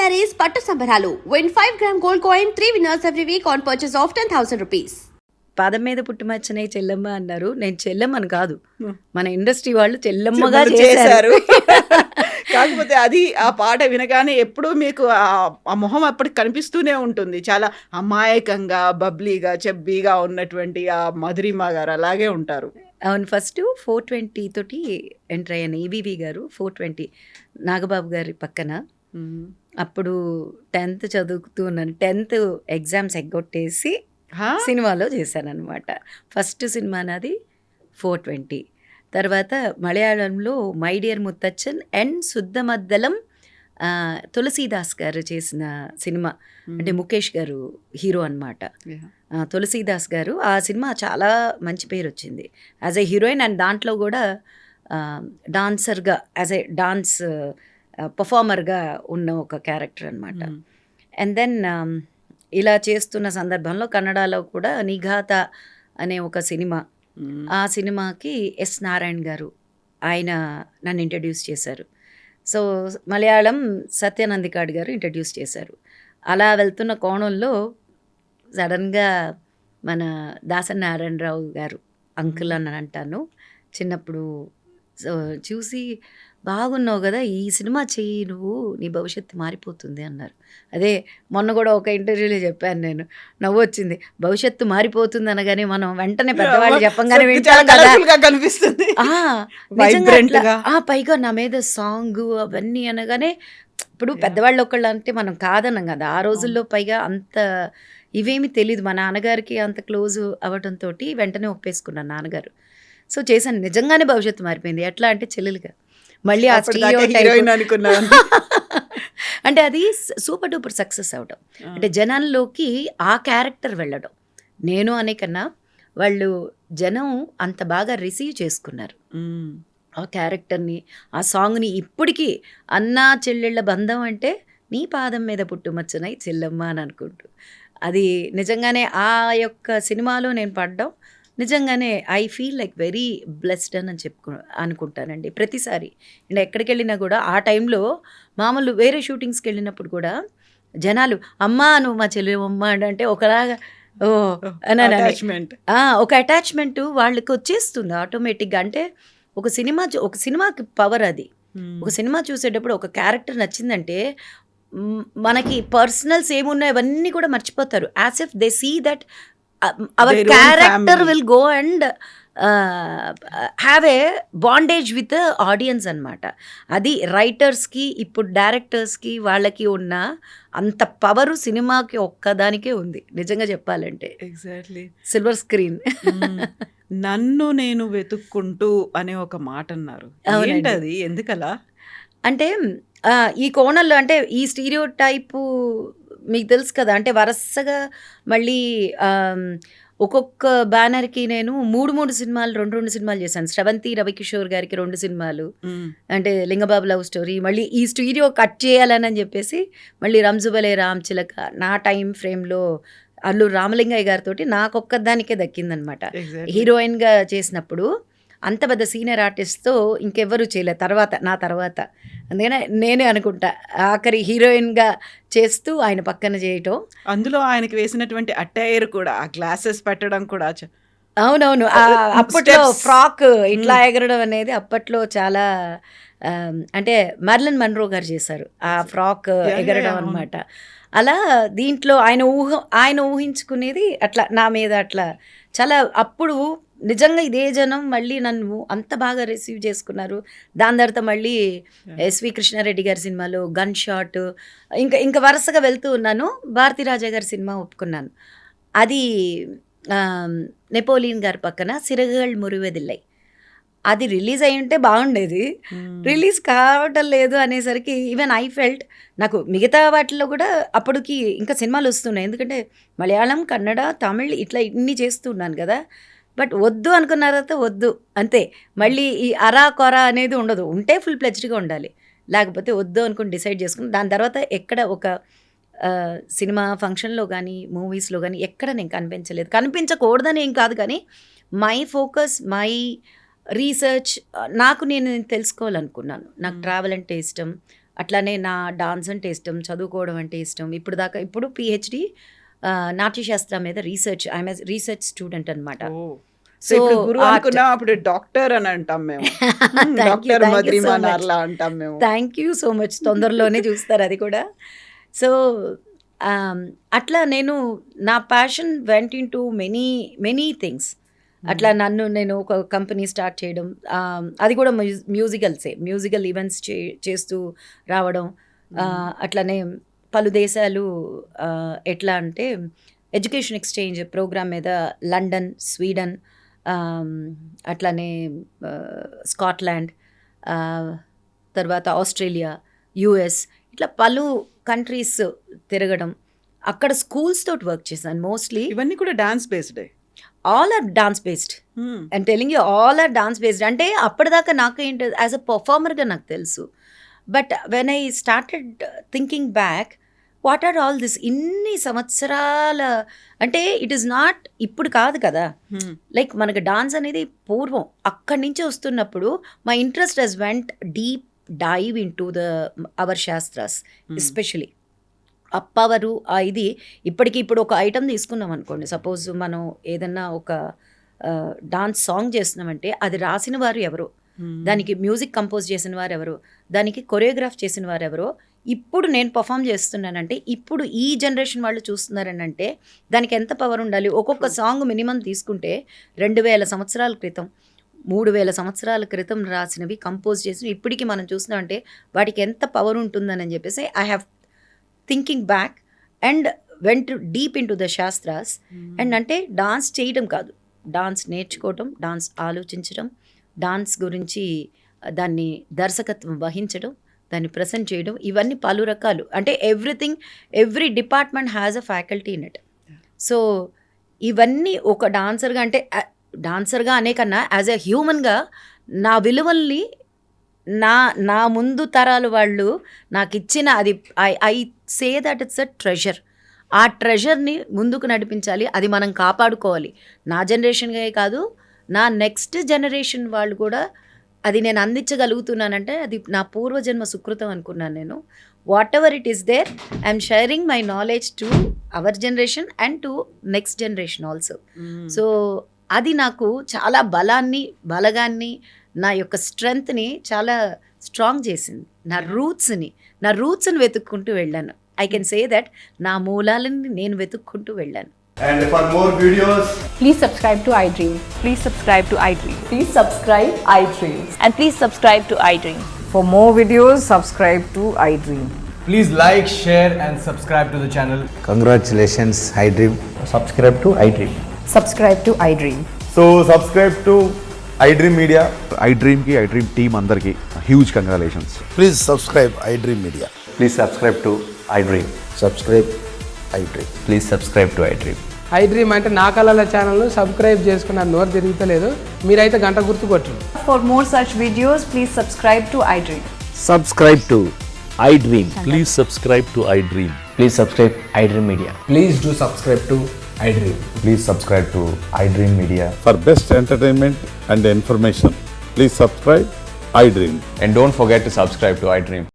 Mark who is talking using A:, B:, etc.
A: sarees పట్టు సంబరాలు. Win 5 gram gold coin, 3 winners every week on purchase of 10,000 rupees.
B: పాదం మీద పుట్టుమచ్చనే చెల్లమ్మ అన్నారు. నేను చెల్లమ్మని కాదు, మన ఇండస్ట్రీ వాళ్ళు చెల్లమ్మగా చేశారు.
C: కాకపోతే అది ఆ పాట వినగానే ఎప్పుడూ మీకు ఆ మొహం అప్పటికి కనిపిస్తూనే ఉంటుంది. చాలా అమాయకంగా, బబ్లీగా, చెబ్బీగా ఉన్నటువంటి ఆ మధురిమ గారు అలాగే ఉంటారు.
B: అవును, ఫస్ట్ 420 తోటి ఎంటర్ అయ్యాను. ఈవీవి గారు 420 నాగబాబు గారి పక్కన. అప్పుడు 10th చదువుతూ ఉన్నాను. 10th ఎగ్జామ్స్ ఎగ్గొట్టేసి సినిమాలో చేశాను అనమాట. ఫస్ట్ సినిమా నాది 420. తర్వాత మలయాళంలో మై డియర్ ముత్తచ్చన్ అండ్ శుద్ధమద్దలం తులసీదాస్ గారు చేసిన సినిమా. అంటే ముఖేష్ గారు హీరో అనమాట. తులసీదాస్ గారు ఆ సినిమా చాలా మంచి పేరు వచ్చింది యాజ్ ఎ హీరోయిన్. అండ్ దాంట్లో కూడా డాన్సర్గా యాజ్ ఎ డాన్స్ పర్ఫార్మర్గా ఉన్న ఒక క్యారెక్టర్ అనమాట. అండ్ దెన్ ఇలా చేస్తున్న సందర్భంలో కన్నడలో కూడా నిఘాత అనే ఒక సినిమా, ఆ సినిమాకి ఎస్ నారాయణ గారు ఆయన నన్ను ఇంట్రడ్యూస్ చేశారు. సో మలయాళం సత్యానందికాడ్ గారు ఇంట్రడ్యూస్ చేశారు. అలా వెళ్తున్న కోణంలో సడన్గా మన దాసరి నారాయణరావు గారు అంకుల్ అని అంటాను చిన్నప్పుడు. సో చూసి బాగున్నావు కదా, ఈ సినిమా చెయ్యి, నువ్వు నీ భవిష్యత్తు మారిపోతుంది అన్నారు. అదే మొన్న కూడా ఒక ఇంటర్వ్యూలో చెప్పాను నేను, నవ్వు వచ్చింది. భవిష్యత్తు మారిపోతుంది అనగానే మనం వెంటనే పెద్దవాళ్ళు చెప్పంగానే వింటాం కదా
C: కనిపిస్తుంది.
B: పైగా నా మీద సాంగ్ అవన్నీ అనగానే ఇప్పుడు పెద్దవాళ్ళు ఒకళ్ళు అంటే మనం కాదన్నాం కదా ఆ రోజుల్లో. పైగా అంత ఇవేమి తెలీదు. మా నాన్నగారికి అంత క్లోజ్ అవ్వడంతో వెంటనే ఒప్పేసుకున్నాను నాన్నగారు. సో చేశాను. నిజంగానే భవిష్యత్తు మారిపోయింది. ఎట్లా అంటే చెల్లెలుగా మళ్ళీ ఆ అంటే అది సూపర్ డూపర్ సక్సెస్ అవడం. అంటే జనాల్లోకి ఆ క్యారెక్టర్ వెళ్ళడం. నేను అనే కన్నా వాళ్ళు జనం అంత బాగా రిసీవ్ చేసుకున్నారు ఆ క్యారెక్టర్ని, ఆ సాంగ్ని. ఇప్పటికీ అన్నా చెల్లెళ్ళ బంధం అంటే నీ పాదం మీద పుట్టుమచ్చనై చెల్లమ్మ అని అనుకుంటూ, అది నిజంగానే ఆ యొక్క సినిమాలో నేను పడ్డం నిజంగానే I feel like very blessed అని అనుకుంటానండి ప్రతిసారి. అండ్ ఎక్కడికి వెళ్ళినా కూడా ఆ టైంలో మామూలు వేరే షూటింగ్స్కి వెళ్ళినప్పుడు కూడా జనాలు అమ్మా నువ్వు మా చెల్లి అమ్మ అంటే ఒకలాగా ఓ అని ఒక అటాచ్మెంట్ వాళ్ళకి వచ్చేస్తుంది ఆటోమేటిక్గా. అంటే ఒక సినిమాకి పవర్ అది. ఒక సినిమా చూసేటప్పుడు ఒక క్యారెక్టర్ నచ్చిందంటే మనకి పర్సనల్స్ ఏమున్నాయి అవన్నీ కూడా మర్చిపోతారు. As if they see that our character will go and have a bondage with the audience అన్నమాట. అది రైటర్స్కి ఇప్పుడు డైరెక్టర్స్కి వాళ్ళకి ఉన్న అంత పవరు సినిమాకి ఒక్కదానికే ఉంది నిజంగా చెప్పాలంటే.
C: ఎగ్జాక్ట్లీ.
B: Silver screen.
C: నన్ను నేను వెతుక్కుంటూ అనే ఒక మాట అన్నారు. ఏంటది, ఎందుకలా?
B: అంటే ఈ కోణంలో అంటే ఈ స్టీరియో టైపు మీకు తెలుసు కదా. అంటే వరుసగా మళ్ళీ ఒక్కొక్క బ్యానర్కి నేను 3 సినిమాలు 2 సినిమాలు చేశాను. శ్రవంతి రవికిషోర్ గారికి 2 సినిమాలు, అంటే లింగబాబు లవ్ స్టోరీ. మళ్ళీ ఈ స్టీరియో కట్ చేయాలని చెప్పేసి మళ్ళీ రంజుబలే రామ్ చిలక నా టైం ఫ్రేమ్లో అల్లూరు రామలింగయ్య గారితో నాకొక్కదానికే దక్కిందనమాట. హీరోయిన్గా చేసినప్పుడు అంత పెద్ద సీనియర్ ఆర్టిస్ట్తో ఇంకెవ్వరూ చేయలేదు నా తర్వాత. అందుకనే నేనే అనుకుంటా ఆఖరి హీరోయిన్గా చేస్తూ ఆయన పక్కన చేయటం.
C: అందులో ఆయనకి వేసినటువంటి అటైర్ కూడా, ఆ గ్లాసెస్ పెట్టడం కూడా.
B: అవునవును, అప్పట్లో ఫ్రాక్ ఇట్లా ఎగరడం అనేది అప్పట్లో చాలా అంటే మర్లిన్ మన్రో గారు చేశారు ఆ ఫ్రాక్ ఎగరడం అనమాట. అలా దీంట్లో ఆయన ఊహించుకునేది అట్లా నా మీద అట్లా చాలా. అప్పుడు నిజంగా ఇదే జనం మళ్ళీ నన్ను అంత బాగా రిసీవ్ చేసుకున్నారు. దాని తర్వాత మళ్ళీ ఎస్వి కృష్ణారెడ్డి గారి సినిమాలో గన్ షాట్, ఇంకా వరుసగా వెళ్తూ ఉన్నాను. భారతీరాజా గారి సినిమా ఒప్పుకున్నాను. అది నెపోలియన్ గారి పక్కన సిరగల్ మురువెదిల్లై. అది రిలీజ్ అయి ఉంటే బాగుండేది. రిలీజ్ కావటం లేదు అనేసరికి ఈవెన్ ఐ ఫెల్ట్, నాకు మిగతా వాటిల్లో కూడా అప్పటికి ఇంకా సినిమాలు వస్తున్నాయి. ఎందుకంటే మలయాళం, కన్నడ, తమిళ్ ఇట్లా ఇన్ని చేస్తున్నాను కదా. బట్ వద్దు అనుకున్న తర్వాత వద్దు అంతే. మళ్ళీ ఈ అరా కొర అనేది ఉండదు. ఉంటే ఫుల్ ప్లెజ్డ్గా ఉండాలి, లేకపోతే వద్దు అనుకుని డిసైడ్ చేసుకుని దాని తర్వాత ఎక్కడ ఒక సినిమా ఫంక్షన్లో కానీ మూవీస్లో కానీ ఎక్కడ నేను కనిపించలేదు. కనిపించకూడదని ఏం కాదు, కానీ మై ఫోకస్, మై రీసెర్చ్, నేను తెలుసుకోవాలనుకున్నాను. నాకు ట్రావెల్ అంటే ఇష్టం, అట్లానే నా డాన్స్ అంటే ఇష్టం, చదువుకోవడం అంటే ఇష్టం. ఇప్పుడు పిహెచ్డి నాట్యశాస్త్రం మీద రీసెర్చ్, ఐఎమ్ రీసెర్చ్ స్టూడెంట్ అనమాట.
C: సో ఇప్పుడు గురువు అనుకున్నాం, అప్పుడు డాక్టర్ అని అంటాం మేము. డాక్టర్ మధురిమ నార్లా అంటాం మేము.
B: Thank you so much. తొందరలోనే చూస్తారు అది కూడా. సో అట్లా నా passion went in to many things. అట్లా నేను ఒక కంపెనీ స్టార్ట్ చేయడం, అది కూడా మ్యూజికల్ ఈవెంట్స్ చేస్తూ రావడం. అట్లానే పలు దేశాలు ఎట్లా అంటే ఎడ్యుకేషన్ ఎక్స్చేంజ్ ప్రోగ్రామ్ మీద లండన్, స్వీడన్, అట్లానే స్కాట్లాండ్, తర్వాత ఆస్ట్రేలియా, యుఎస్, ఇట్లా పలు కంట్రీస్ తిరగడం. అక్కడ స్కూల్స్ తోటి వర్క్ చేశాను మోస్ట్లీ.
C: ఇవన్నీ కూడా dance based.
B: All are dance based. And telling you, all are dance based. అంటే అప్పటిదాకా నాకు ఏంటి, యాజ్ అ పర్ఫార్మర్గా నాకు తెలుసు. But when I started thinking back, what are all this, ఇన్ని సంవత్సరాల, అంటే ఇట్ ఈస్ నాట్ ఇప్పుడు కాదు కదా. లైక్ మనకు డాన్స్ అనేది పూర్వం అక్కడి నుంచి వస్తున్నప్పుడు my interest has went deep dive into our shastras, especially అప్పవరు. ఇది ఇప్పుడు ఒక ఐటమ్ తీసుకున్నాం అనుకోండి, సపోజ్ మనం ఏదన్నా ఒక డాన్స్ సాంగ్ చేస్తున్నామంటే అది రాసిన వారు ఎవరు, దానికి మ్యూజిక్ కంపోజ్ చేసిన వారు ఎవరు, దానికి కొరియోగ్రాఫ్ చేసిన వారు ఎవరో, ఇప్పుడు నేను పర్ఫామ్ చేస్తున్నానంటే ఇప్పుడు ఈ జనరేషన్ వాళ్ళు చూస్తున్నారని అంటే దానికి ఎంత పవర్ ఉండాలి. ఒక్కొక్క సాంగ్ మినిమం తీసుకుంటే 2000 సంవత్సరాల క్రితం, 3000 సంవత్సరాల క్రితం రాసినవి, కంపోజ్ చేసినవి ఇప్పటికీ మనం చూస్తున్నామంటే వాటికి ఎంత పవర్ ఉంటుందని చెప్పేసి I have thinking back and went deep in to the shastras. And అంటే డాన్స్ చేయడం కాదు, డాన్స్ నేర్చుకోవటం, డాన్స్ ఆలోచించడం, డాన్స్ గురించి దాన్ని దర్శకత్వం వహించడం, దాన్ని ప్రజెంట్ చేయడం, ఇవన్నీ పలు రకాలు. అంటే every department has a faculty in it. So ఇవన్నీ ఒక డాన్సర్గా, అంటే డాన్సర్గా అనే కన్నా యాజ్ ఎ హ్యూమన్గా నా విలువల్ని నా ముందు తరాలు వాళ్ళు నాకు ఇచ్చిన, అది I say that it's a treasure. ఆ ట్రెజర్ని ముందుకు నడిపించాలి, అది మనం కాపాడుకోవాలి. నా జనరేషన్గా కాదు, నా నెక్స్ట్ జనరేషన్ వాళ్ళు కూడా అది నేను అందించగలుగుతున్నానంటే అది నా పూర్వజన్మ సుకృతం అనుకున్నాను నేను. Whatever it is there, I'm sharing my knowledge to our generation and to next generation also. So అది నాకు చాలా బలగాన్ని, నా యొక్క స్ట్రెంగ్త్ని చాలా స్ట్రాంగ్ చేసింది. నా రూట్స్ని వెతుక్కుంటూ వెళ్ళాను. ఐ కెన్ సే దట్ నా మూలాలని నేను వెతుక్కుంటూ వెళ్ళాను.
D: And for more videos,
E: Please subscribe to iDream.
F: Please subscribe to iDream.
E: Please subscribe iDream.
F: And please subscribe to iDream.
E: For more videos, subscribe to iDream.
D: please like, share and subscribe to the channel.
G: Congratulations, iDream.
H: Subscribe to iDream.
E: Subscribe to iDream.
D: So subscribe to iDream Media.
I: iDream team andarki huge congratulations.
G: Please subscribe iDream Media.
H: Please subscribe to iDream.
G: Subscribe iDream.
H: Please subscribe to iDream.
J: iDream అంటే నా కళల ఛానల్ను subscribe చేసుకున్న నోరు తిరుగుతలేదు, మీరైతే గంట గుర్తు కొట్టండి.
E: For more such videos, please subscribe to iDream.
G: Subscribe to iDream.
H: Please subscribe to iDream. Please subscribe iDream Media.
D: Please do subscribe to iDream.
H: Please subscribe to iDream Media.
I: For best entertainment and information, please subscribe iDream.
H: And don't forget to subscribe to iDream.